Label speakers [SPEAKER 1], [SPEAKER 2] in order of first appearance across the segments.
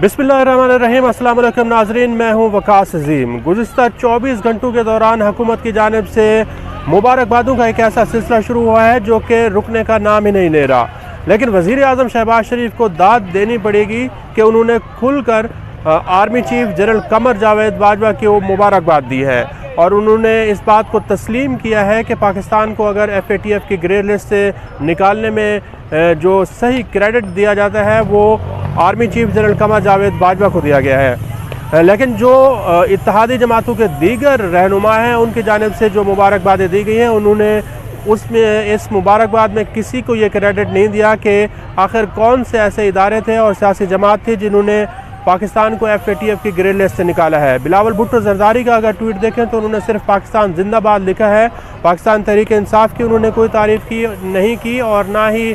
[SPEAKER 1] बिस्मिल्लाहिर्रहमानिर्रहीम। अस्सलाम वालेकुम नाज़रीन, मैं हूँ वकास अज़ीम। गुज़िश्ता 24 घंटों के दौरान हुकूमत की जानिब से मुबारकबादों का एक ऐसा सिलसिला शुरू हुआ है जो कि रुकने का नाम ही नहीं ले रहा। लेकिन वज़ीर आज़म शहबाज शरीफ को दाद देनी पड़ेगी कि उन्होंने खुलकर army chief general Qamar Javed Bajwa की वो मुबारकबाद दी है और उन्होंने इस बात को तस्लीम किया है कि पाकिस्तान को अगर FATF की ग्रे लिस्ट से निकालने में जो सही क्रेडिट दिया जाता है वो army chief general Qamar Javed Bajwa को दिया गया है। लेकिन जो इत्तेहादी जमातों के दीगर रहनुमा हैं उनकी जानिब से जो मुबारकबादें दी गई हैं उन्होंने उसमें इस मुबारकबाद में किसी को ये क्रेडिट नहीं दिया कि आखिर कौन से ऐसे इदारे थे और सियासी जमात थी जिन्होंने पाकिस्तान को FATF की ग्रे लिस्ट से निकाला है। बिलावल भुट्टो जरदारी का अगर ट्वीट देखें तो उन्होंने सिर्फ पाकिस्तान जिंदाबाद लिखा है। पाकिस्तान तहरीक इंसाफ की उन्होंने कोई तारीफ़ की नहीं की और ना ही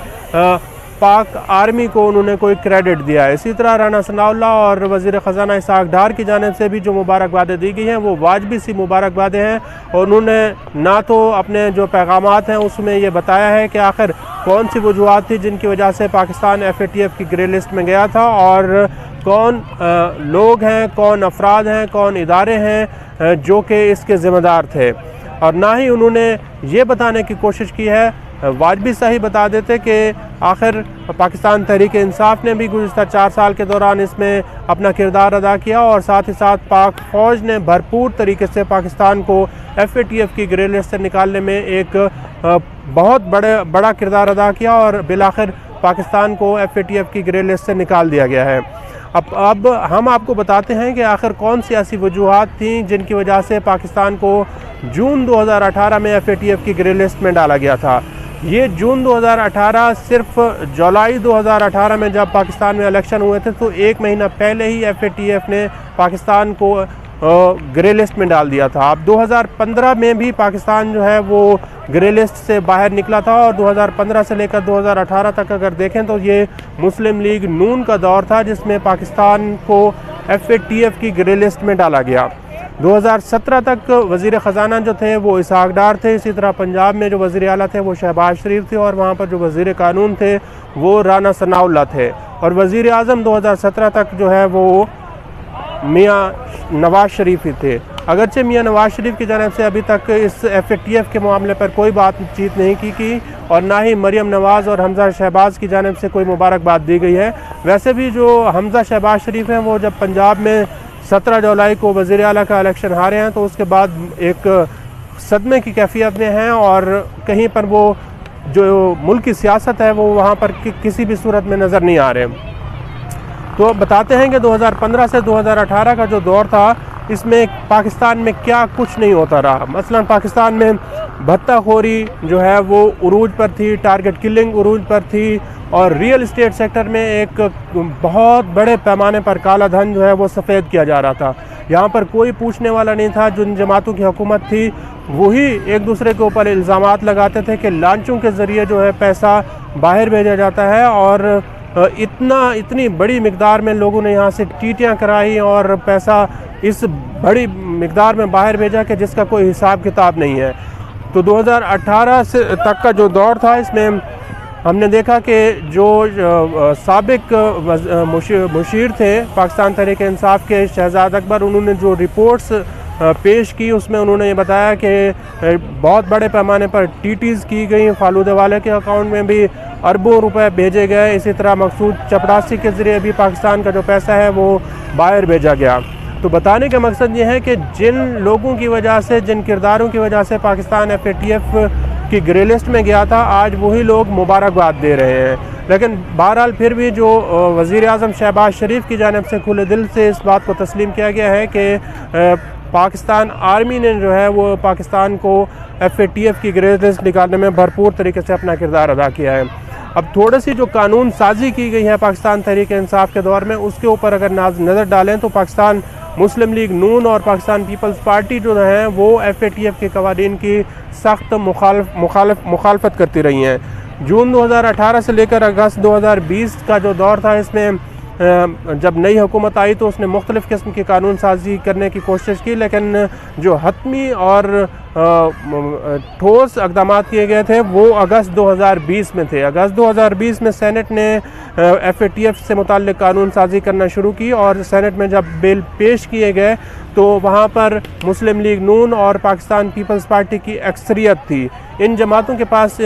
[SPEAKER 1] पाक आर्मी को उन्होंने कोई क्रेडिट दिया है। इसी तरह राना सनाउल्लाह और वज़ीर ख़जाना इसाक डार की जानिब से भी जो मुबारकबादें दी गई हैं वो वाजबी सी मुबारकबादें हैं और उन्होंने ना तो अपने जो पैगामात हैं उसमें ये बताया है कि आखिर कौन सी वजूहात थी जिनकी वजह से पाकिस्तान FATF की ग्रे लिस्ट में गया था और कौन लोग हैं, कौन अफराद हैं, कौन इदारे हैं जो कि इसके ज़िम्मेदार थे, और ना ही उन्होंने ये बताने की कोशिश की है। वाजबी सही बता देते कि आखिर पाकिस्तान तहरीक इंसाफ ने भी गुज़िश्ता 4 साल के दौरान इसमें अपना किरदार अदा किया और साथ ही साथ पाक फ़ौज ने भरपूर तरीके से पाकिस्तान को FATF की ग्रे लिस्ट से निकालने में एक बहुत बड़ा किरदार अदा किया और बिलाखिर पाकिस्तान को FATF की ग्रे लिस्ट से निकाल दिया गया है। अब हम आपको बताते हैं कि आखिर कौन सी ऐसी वजूहात थी जिनकी वजह से पाकिस्तान को जून 2018 में FATF की ग्रे लिस्ट में डाला गया था। ये जून 2018 सिर्फ जुलाई 2018 में जब पाकिस्तान में इलेक्शन हुए थे तो 1 महीना पहले ही FATF ने पाकिस्तान को ग्रे लिस्ट में डाल दिया था। अब 2015 में भी पाकिस्तान जो है वो ग्रे लिस्ट से बाहर निकला था और 2015 से लेकर 2018 तक अगर देखें तो ये मुस्लिम लीग नून का दौर था जिसमें पाकिस्तान को FATF की ग्रे लिस्ट में डाला गया। 2017 तक वज़ीर ख़जाना जो थे वो इसाक डार थे। इसी तरह पंजाब में जो वज़ीर आला थे वो शहबाज शरीफ थे और वहाँ पर जो वज़ीर कानून थे वो राना सनाउल्लाह थे और वज़ीर आज़म 2017 तक जो है वो मियाँ नवाज़ शरीफ ही थे। अगरचे मियाँ नवाज़ शरीफ की जानिब से अभी तक इस FATF के मामले पर कोई बातचीत नहीं की और ना ही मरियम नवाज़ और हमज़ा शहबाज की जानिब से कोई मुबारकबाद दी गई है। वैसे भी जो हमज़ा शहबाज शरीफ हैं वो जब पंजाब में 17 जुलाई को वज़ीर आला का इलेक्शन हारे हैं तो उसके बाद एक सदमे की कैफियत में हैं और कहीं पर वो जो मुल्क की सियासत है वो वहाँ पर किसी भी सूरत में नज़र नहीं आ रहे। तो बताते हैं कि 2015 से 2018 का जो दौर था इसमें पाकिस्तान में क्या कुछ नहीं होता रहा। मसलन पाकिस्तान में भत्ताखोरी जो है वो उरूज पर थी, टारगेट किलिंग उरूज पर थी और रियल इस्टेट सेक्टर में एक बहुत बड़े पैमाने पर काला धन जो है वो सफ़ेद किया जा रहा था। यहाँ पर कोई पूछने वाला नहीं था। जिन जमातों की हुकूमत थी वही एक दूसरे के ऊपर इल्ज़ामात लगाते थे कि लांचों के ज़रिए जो है पैसा बाहर भेजा जाता है और इतनी बड़ी मिकदार में लोगों ने यहाँ से टीटियाँ कराई और पैसा इस बड़ी मिकदार में बाहर भेजा कि जिसका कोई हिसाब किताब नहीं है। तो 2018 से तक का जो दौर था इसमें हमने देखा कि जो साबिक मुशीर थे पाकिस्तान तहरीक इंसाफ के शहजाद अकबर, उन्होंने जो रिपोर्ट्स पेश की उसमें उन्होंने ये बताया कि बहुत बड़े पैमाने पर TTs की गई, फालूदे वाले के अकाउंट में भी अरबों रुपए भेजे गए। इसी तरह मकसूद चपरासी के ज़रिए भी पाकिस्तान का जो पैसा है वो बाहर भेजा गया। तो बताने का मकसद ये है कि जिन लोगों की वजह से, जिन किरदारों की वजह से पाकिस्तान FATF की ग्रे लिस्ट में गया था आज वही लोग मुबारकबाद दे रहे हैं। लेकिन बहरहाल फिर भी जो वज़ीर आज़म शहबाज शरीफ की जानिब से खुले दिल से इस बात को तस्लीम किया गया है कि पाकिस्तान आर्मी ने जो है वो पाकिस्तान को FATF की ग्रे लिस्ट निकालने में भरपूर तरीके से अपना किरदार अदा किया है। अब थोड़ी सी जो कानून साजी की गई है पाकिस्तान तहरीक इंसाफ के दौर में उसके ऊपर अगर नज़र डालें तो पाकिस्तान मुस्लिम लीग नून और पाकिस्तान पीपल्स पार्टी जो हैं वो FATF के कवानीन की सख्त मुखालफत करती रही हैं। जून 2018 से लेकर अगस्त 2020 का जो दौर था इसमें जब नई हुकूमत आई तो उसने मुख्तलिफ़ किस्म की कानून साजी करने की कोशिश की, लेकिन जो हतमी और ठोस इक़दाम किए गए थे वो अगस्त 2020 में थे। अगस्त 2020 में सेनेट ने FATF से मुताल्लिक़ कानून साजी करना शुरू की और सेनेट में जब बिल पेश किए गए तो वहाँ पर मुस्लिम लीग नून और पाकिस्तान पीपल्स पार्टी की अक्सरियत थी। इन जमातों के पास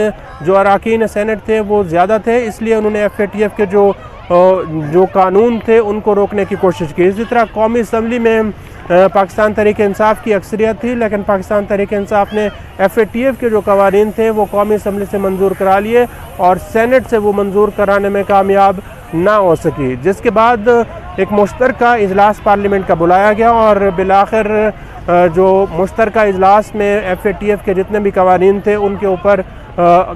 [SPEAKER 1] जो अरकान सेनेट थे वो ज़्यादा थे, इसलिए उन्होंने FATF के जो कानून थे उनको रोकने की कोशिश की। इसी तरह कौमी असम्बली में पाकिस्तान तहरीक इंसाफ की अक्सरियत थी, लेकिन पाकिस्तान तहरीक इंसाफ ने FATF के जो कवानीन थे वो कौमी असम्बली से मंजूर करा लिए और सेनेट से वो मंजूर कराने में कामयाब ना हो सकी, जिसके बाद एक मुश्तरका इजलास पार्लियामेंट का बुलाया गया और बिलाखिर जो मुश्तरका इजलास में FATF के जितने भी कवानीन थे उनके ऊपर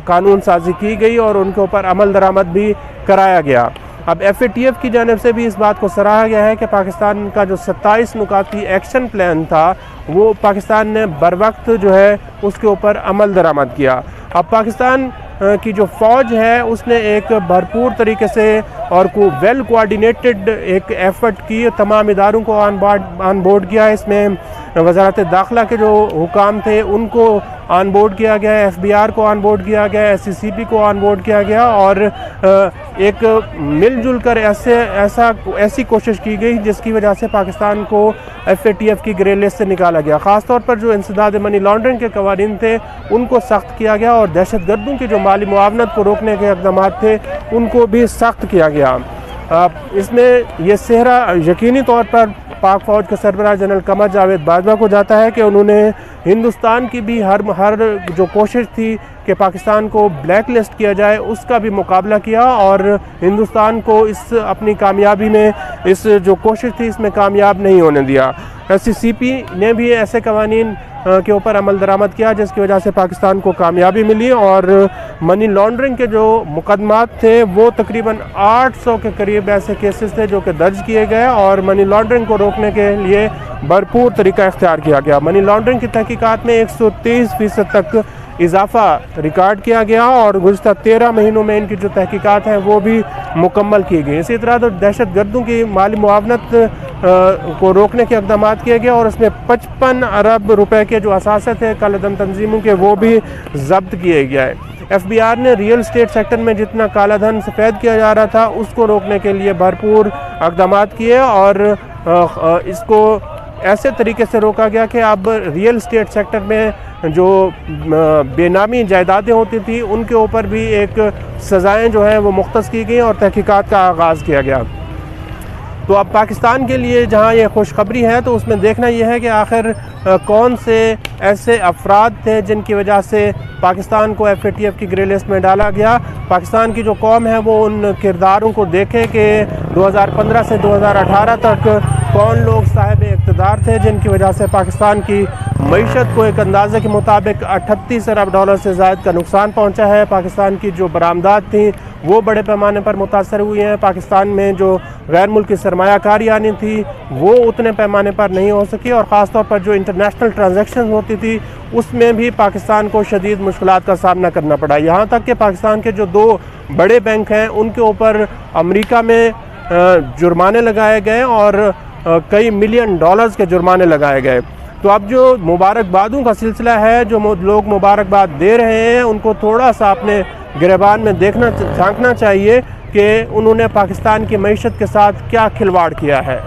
[SPEAKER 1] कानून साजी की गई और उनके ऊपर अमल दरामद भी कराया गया। अब FATF की जानिब से भी इस बात को सराहा गया है कि पाकिस्तान का जो 27 नुकाती एक्शन प्लान था वो पाकिस्तान ने बर वक्त जो है उसके ऊपर अमल दरामद किया। अब पाकिस्तान की जो फ़ौज है उसने एक भरपूर तरीके से और को वेल कोऑर्डिनेटेड एक एफ़र्ट की, तमाम इदारों को ऑन बोर्ड किया। इसमें वज़ारत दाखिला के जो हुकाम थे उनको ऑन बोर्ड किया गया, FBR को ऑन बोर्ड किया गया, SCCP को ऑन बोर्ड किया गया और एक मिलजुल कर ऐसी कोशिश की गई जिसकी वजह से पाकिस्तान को FATF की ग्रे लिस्ट से निकाला गया। ख़ास तौर पर जो इंसदाद मनी लॉन्ड्रिंग के कवानीन थे उनको सख्त किया गया और दहशत गर्दों की जो माली मुआवनत को रोकने के इक़दाम थे उनको भी सख्त किया गया। इसमें यह सेहरा यकीनी तौर पर पाक फ़ौज के सरबराह जनरल कमर जावेद बाजवा को जाता है कि उन्होंने हिंदुस्तान की भी हर जो कोशिश थी कि पाकिस्तान को ब्लैक लिस्ट किया जाए उसका भी मुकाबला किया और हिंदुस्तान को इस अपनी कामयाबी में इस जो कोशिश थी इसमें कामयाब नहीं होने दिया। SCCP ने भी ऐसे कवानीन के ऊपर अमल दरामद किया जिसकी वजह से पाकिस्तान को कामयाबी मिली और मनी लॉन्ड्रिंग के जो मुकदमात थे वो तकरीबन 800 के करीब ऐसे केसेस थे जो कि दर्ज किए गए और मनी लॉन्ड्रिंग को रोकने के लिए भरपूर तरीका इख्तियार किया गया। मनी लॉन्ड्रिंग की तहकीकात में 123% तक इजाफा रिकॉर्ड किया गया और गुज़िश्ता 13 महीनों में इनकी जो तहकीकात हैं वो भी मुकम्मल की गई। इसी तरह तो दहशत गर्दों की माली मुआवनत को रोकने के इक़दाम किए गए और उसमें 55 अरब रुपए के जो असासे थे कालाधन तंजीमों के वो भी जब्त किए गए। FBR ने रियल स्टेट सेक्टर में जितना कालाधन सफ़ेद किया जा रहा था उसको रोकने के लिए भरपूर इक़दाम किए और इसको ऐसे तरीके से रोका गया कि अब रियल स्टेट सेक्टर में जो बेनामी जायदादें होती थी उनके ऊपर भी एक सज़ाएँ जो हैं वो मुख्तस की गई और तहकीकात का आगाज़ किया गया। तो अब पाकिस्तान के लिए जहां ये खुशखबरी है तो उसमें देखना यह है कि आखिर कौन से ऐसे अफराद थे जिनकी वजह से पाकिस्तान को FATF की ग्रे लिस्ट में डाला गया। पाकिस्तान की जो कौम है वो उन किरदारों को देखे कि 2015 से 2018 तक कौन लोग साहिब इक़्तिदार थे जिनकी वजह से पाकिस्तान की मईशत को एक अंदाजे के मुताबिक 38 अरब डॉलर से ज़ायद का नुकसान पहुँचा है। पाकिस्तान की जो बरामदात थी वो बड़े पैमाने पर मुतासर हुई हैं। पाकिस्तान में जो गैर मुल्की सरमायाकारी आनी थी वो उतने पैमाने पर नहीं हो सकी और ख़ास तौर पर जो इंटरनेशनल ट्रांजैक्शन होती थी उसमें भी पाकिस्तान को शदीद मुश्किलात का सामना करना पड़ा। यहाँ तक कि पाकिस्तान के जो 2 बड़े बैंक हैं उनके ऊपर अमेरिका में जुर्माने लगाए गए और कई मिलियन डॉलर्स के जुर्माने लगाए गए। तो अब जो मुबारकबादों का सिलसिला है, जो लोग मुबारकबाद दे रहे हैं उनको थोड़ा सा अपने गिरबान में झांकना चाहिए कि उन्होंने पाकिस्तान की मईशत के साथ क्या खिलवाड़ किया है।